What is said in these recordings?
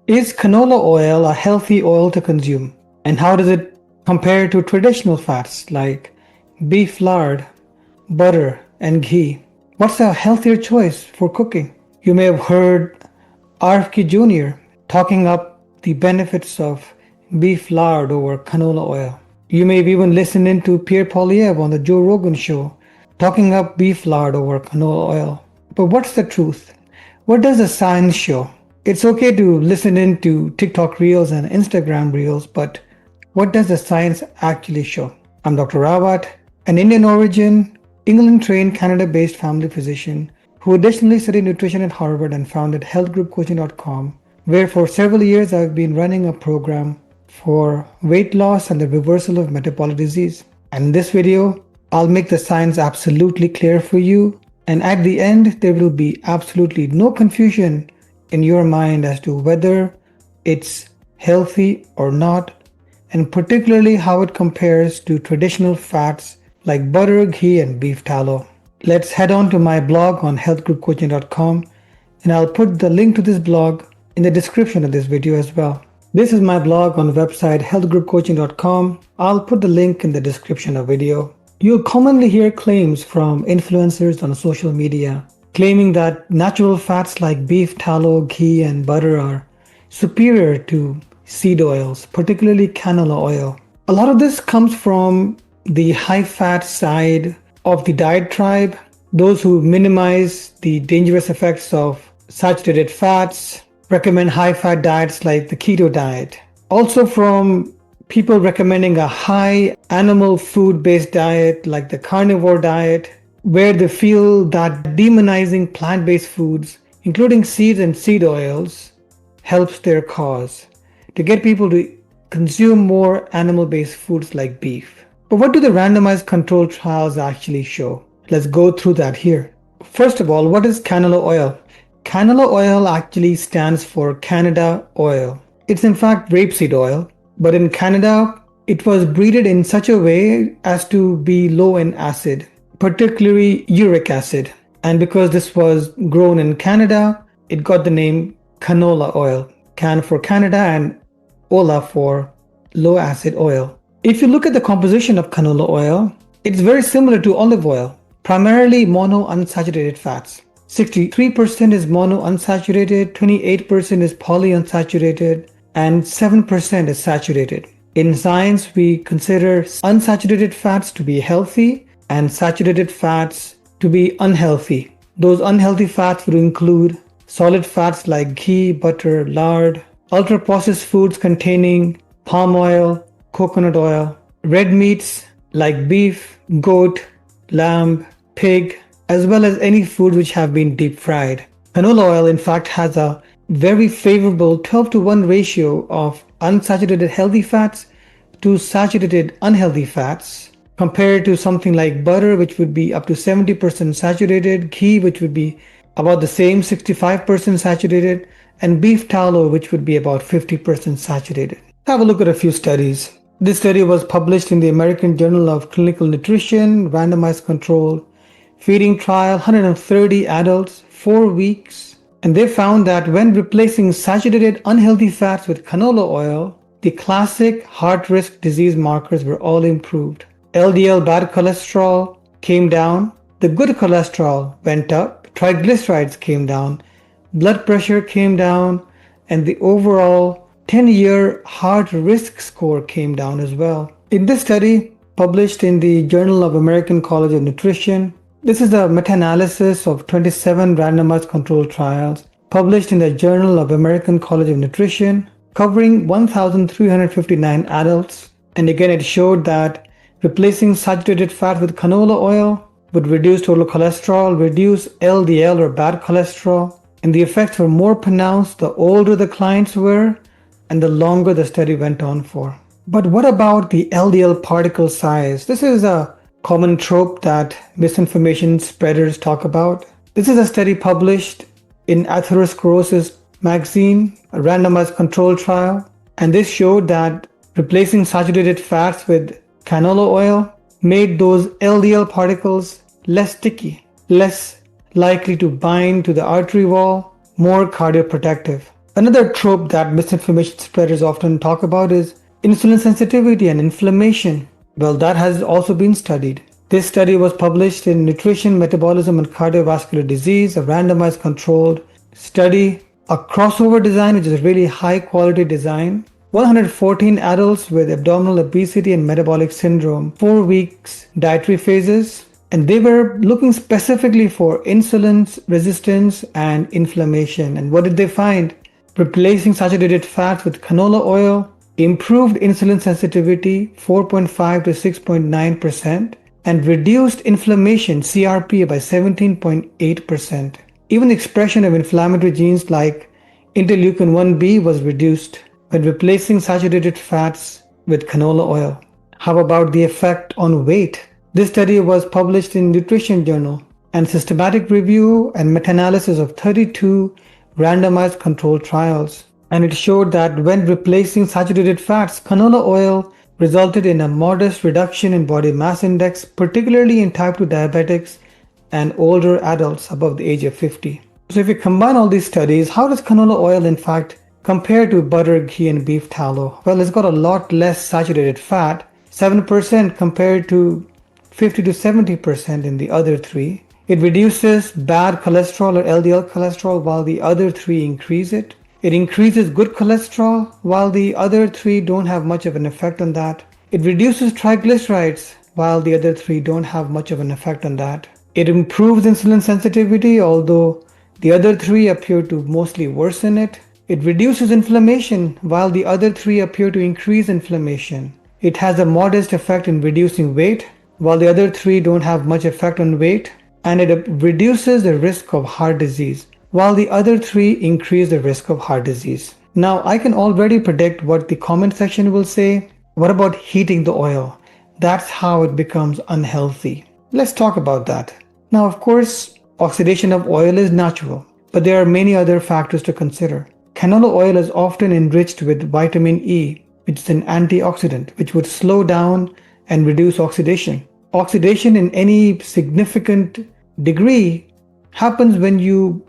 Is canola oil a healthy oil to consume? And how does it compare to traditional fats like beef lard, butter, and ghee? What's a healthier choice for cooking? You may have heard RFK Jr. talking up the benefits of beef lard over canola oil. You may have even listened in to Pierre Poilievre on the Joe Rogan show talking up beef lard over canola oil. But what's the truth? What does the science show? It's okay to listen in to TikTok Reels and Instagram Reels, but what does the science actually show? I'm Dr. Rawat, an Indian origin, England-trained, Canada-based family physician who additionally studied nutrition at Harvard and founded healthgroupcoaching.com, where for several years I've been running a program for weight loss and the reversal of metabolic disease. And in this video, I'll make the science absolutely clear for you, and at the end, there will be absolutely no confusion in your mind as to whether it's healthy or not, and particularly how it compares to traditional fats like butter, ghee, and beef tallow. Let's head on to my blog on healthgroupcoaching.com, and I'll put the link to this blog in the description of this video as well. This is my blog on the website healthgroupcoaching.com. I'll put the link in the description of video. You'll commonly hear claims from influencers on social media claiming that natural fats like beef tallow, ghee, and butter are superior to seed oils, particularly canola oil. A lot of this comes from the high-fat side of the diet tribe, those who minimize the dangerous effects of saturated fats, recommend high-fat diets like the keto diet. Also from people recommending a high animal food-based diet like the carnivore diet, where they feel that demonizing plant-based foods, including seeds and seed oils, helps their cause to get people to consume more animal-based foods like beef. But what do the randomized controlled trials actually show? Let's go through that here. First of all, what is canola oil? Canola oil actually stands for Canada oil. It's in fact rapeseed oil, but in Canada, it was breeded in such a way as to be low in acid, particularly uric acid. And because this was grown in Canada, it got the name canola oil. Can for Canada and ola for low acid oil. If you look at the composition of canola oil, it's very similar to olive oil, primarily monounsaturated fats. 63% is monounsaturated, 28% is polyunsaturated, and 7% is saturated. In science, we consider unsaturated fats to be healthy and saturated fats to be unhealthy. Those unhealthy fats would include solid fats like ghee, butter, lard, ultra-processed foods containing palm oil, coconut oil, red meats like beef, goat, lamb, pig, as well as any foods which have been deep fried. Canola oil, in fact, has a very favorable 12-to-1 ratio of unsaturated healthy fats to saturated unhealthy fats, compared to something like butter, which would be up to 70% saturated, ghee, which would be about the same, 65% saturated, and beef tallow, which would be about 50% saturated. Have a look at a few studies. This study was published in the American Journal of Clinical Nutrition, randomized control feeding trial, 130 adults, 4 weeks. And they found that when replacing saturated unhealthy fats with canola oil, the classic heart risk disease markers were all improved. LDL bad cholesterol came down, the good cholesterol went up, triglycerides came down, blood pressure came down, and the overall 10-year heart risk score came down as well. In this study, published in the Journal of American College of Nutrition, this is a meta-analysis of 27 randomized controlled trials published in the Journal of American College of Nutrition, covering 1,359 adults. And again, it showed that replacing saturated fat with canola oil would reduce total cholesterol, reduce LDL or bad cholesterol, and the effects were more pronounced the older the clients were and the longer the study went on for. But what about the LDL particle size? This is a common trope that misinformation spreaders talk about. This is a study published in Atherosclerosis magazine, a randomized control trial, and this showed that replacing saturated fats with canola oil made those LDL particles less sticky, less likely to bind to the artery wall, more cardioprotective. Another trope that misinformation spreaders often talk about is insulin sensitivity and inflammation. Well, that has also been studied. This study was published in Nutrition, Metabolism, and Cardiovascular Disease, a randomized controlled study, a crossover design, which is a really high quality design. 114 adults with abdominal obesity and metabolic syndrome, 4 weeks dietary phases, and they were looking specifically for insulin resistance and inflammation. And what did they find? Replacing saturated fats with canola oil improved insulin sensitivity 4.5 to 6.9% and reduced inflammation CRP by 17.8%. Even the expression of inflammatory genes like interleukin 1b was reduced when replacing saturated fats with canola oil. How about the effect on weight? This study was published in Nutrition Journal and systematic review and meta-analysis of 32 randomized controlled trials. And it showed that when replacing saturated fats, canola oil resulted in a modest reduction in body mass index, particularly in type 2 diabetics and older adults above the age of 50. So if you combine all these studies, how does canola oil in fact compare to butter, ghee, and beef tallow? Well, it's got a lot less saturated fat, 7% compared to 50 to 70% in the other three. It reduces bad cholesterol or LDL cholesterol while the other three increase it. It increases good cholesterol while the other three don't have much of an effect on that. It reduces triglycerides while the other three don't have much of an effect on that. It improves insulin sensitivity, although the other three appear to mostly worsen it. It reduces inflammation while the other three appear to increase inflammation. It has a modest effect in reducing weight while the other three don't have much effect on weight. And it reduces the risk of heart disease, while the other three increase the risk of heart disease. Now, I can already predict what the comment section will say. What about heating the oil? That's how it becomes unhealthy. Let's talk about that. Now, of course, oxidation of oil is natural, but there are many other factors to consider. Canola oil is often enriched with vitamin E, which is an antioxidant, which would slow down and reduce oxidation. Oxidation in any significant degree happens when you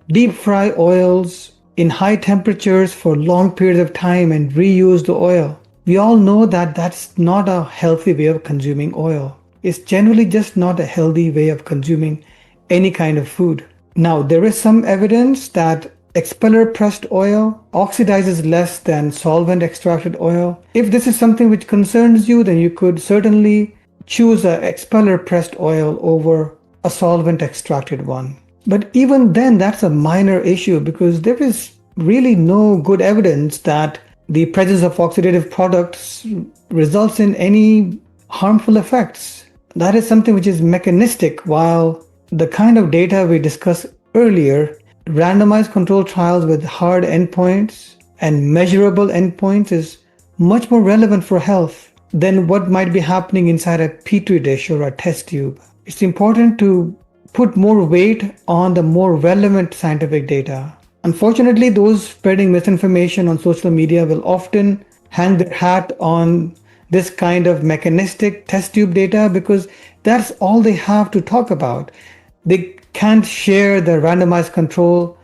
deep fry oils in high temperatures for long periods of time and reuse the oil. We all know that that's not a healthy way of consuming oil. It's generally just not a healthy way of consuming any kind of food. Now, there is some evidence that expeller pressed oil oxidizes less than solvent extracted oil. If this is something which concerns you, then you could certainly choose an expeller pressed oil over a solvent extracted one. But even then, that's a minor issue because there is really no good evidence that the presence of oxidative products results in any harmful effects. That is something which is mechanistic, while the kind of data we discussed earlier, randomized controlled trials with hard endpoints and measurable endpoints, is much more relevant for health than what might be happening inside a petri dish or a test tube. It's important to put more weight on the more relevant scientific data. Unfortunately, those spreading misinformation on social media will often hang their hat on this kind of mechanistic test tube data because that's all they have to talk about. They can't share the randomized control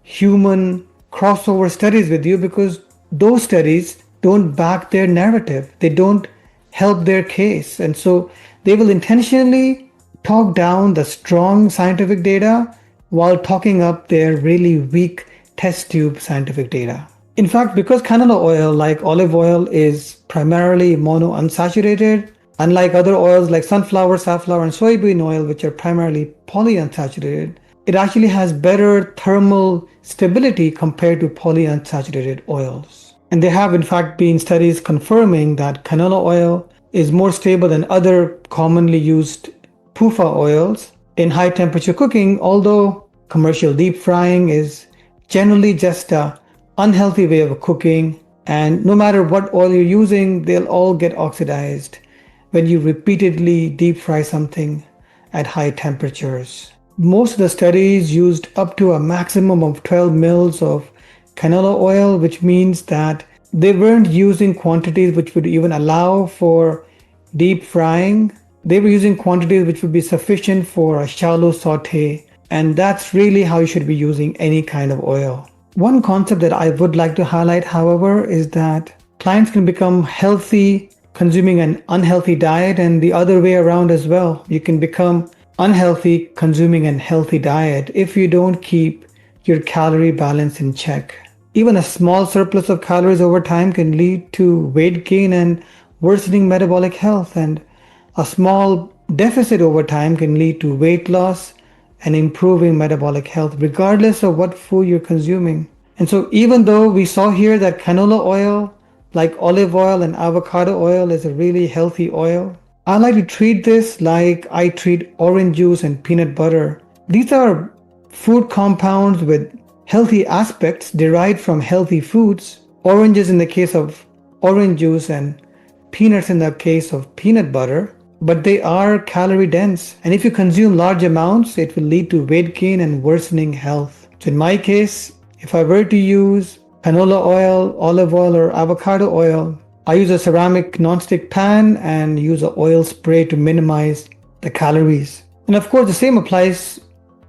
human crossover studies with you because those studies don't back their narrative. They don't help their case. And so they will intentionally talk down the strong scientific data while talking up their really weak test tube scientific data. In fact, because canola oil, like olive oil, is primarily monounsaturated, unlike other oils like sunflower, safflower, and soybean oil, which are primarily polyunsaturated, it actually has better thermal stability compared to polyunsaturated oils. And there have in fact been studies confirming that canola oil is more stable than other commonly used PUFA oils in high temperature cooking, although commercial deep frying is generally just a unhealthy way of cooking, and no matter what oil you're using, they'll all get oxidized when you repeatedly deep fry something at high temperatures. Most of the studies used up to a maximum of 12 mils of canola oil, which means that they weren't using quantities which would even allow for deep frying. They were using quantities which would be sufficient for a shallow saute, and that's really how you should be using any kind of oil. One concept that I would like to highlight, however, is that clients can become healthy consuming an unhealthy diet, and the other way around as well. You can become unhealthy consuming an healthy diet if you don't keep your calorie balance in check. Even a small surplus of calories over time can lead to weight gain and worsening metabolic health, and a small deficit over time can lead to weight loss and improving metabolic health, regardless of what food you're consuming. And so, even though we saw here that canola oil, like olive oil and avocado oil, is a really healthy oil, I like to treat this like I treat orange juice and peanut butter. These are food compounds with healthy aspects derived from healthy foods. Oranges in the case of orange juice and peanuts in the case of peanut butter, but they are calorie dense. And if you consume large amounts, it will lead to weight gain and worsening health. So in my case, if I were to use canola oil, olive oil, or avocado oil, I use a ceramic nonstick pan and use an oil spray to minimize the calories. And of course, the same applies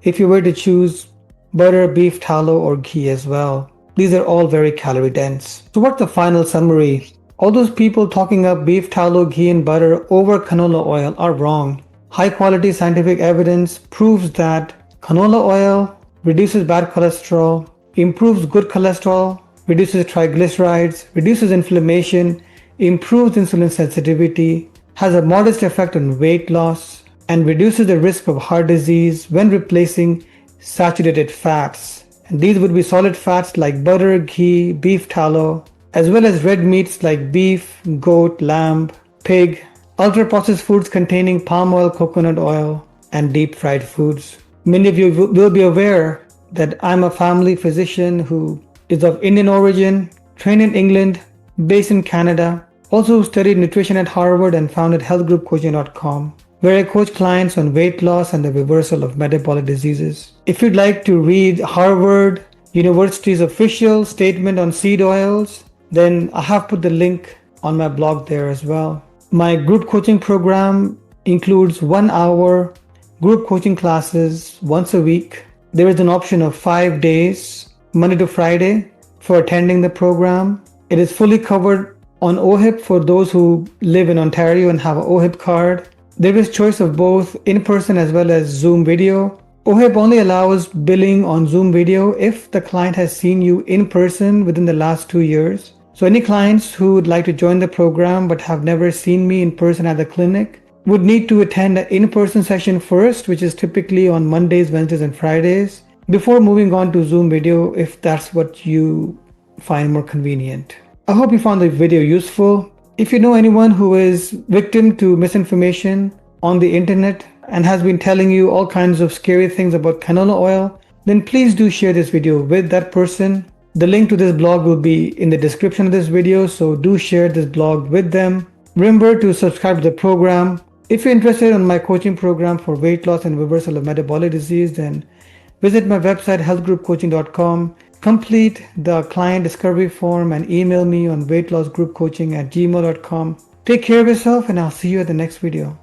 if you were to choose butter, beef tallow, or ghee as well. These are all very calorie dense. So what's the final summary? All those people talking up beef tallow, ghee, and butter over canola oil are wrong. High quality scientific evidence proves that canola oil reduces bad cholesterol, improves good cholesterol, reduces triglycerides, reduces inflammation, improves insulin sensitivity, has a modest effect on weight loss, and reduces the risk of heart disease when replacing saturated fats. And these would be solid fats like butter, ghee, beef tallow, as well as red meats like beef, goat, lamb, pig, ultra-processed foods containing palm oil, coconut oil, and deep-fried foods. Many of you will be aware that I'm a family physician who is of Indian origin, trained in England, based in Canada, also studied nutrition at Harvard and founded healthgroupcoaching.com, where I coach clients on weight loss and the reversal of metabolic diseases. If you'd like to read Harvard University's official statement on seed oils, then I have put the link on my blog there as well. My group coaching program includes 1 hour group coaching classes once a week. There is an option of 5 days, Monday to Friday, for attending the program. It is fully covered on OHIP for those who live in Ontario and have an OHIP card. There is choice of both in-person as well as Zoom video. OHIP only allows billing on Zoom video if the client has seen you in person within the last 2 years. So any clients who would like to join the program but have never seen me in person at the clinic would need to attend an in-person session first, which is typically on Mondays, Wednesdays, and Fridays, before moving on to Zoom video if that's what you find more convenient. I hope you found the video useful. If you know anyone who is victim to misinformation on the internet and has been telling you all kinds of scary things about canola oil, then please do share this video with that person. The link to this blog will be in the description of this video, so do share this blog with them. Remember to subscribe to the program. If you're interested in my coaching program for weight loss and reversal of metabolic disease, then visit my website healthgroupcoaching.com, complete the client discovery form, and email me on weightlossgroupcoaching@gmail.com. Take care of yourself, and I'll see you at the next video.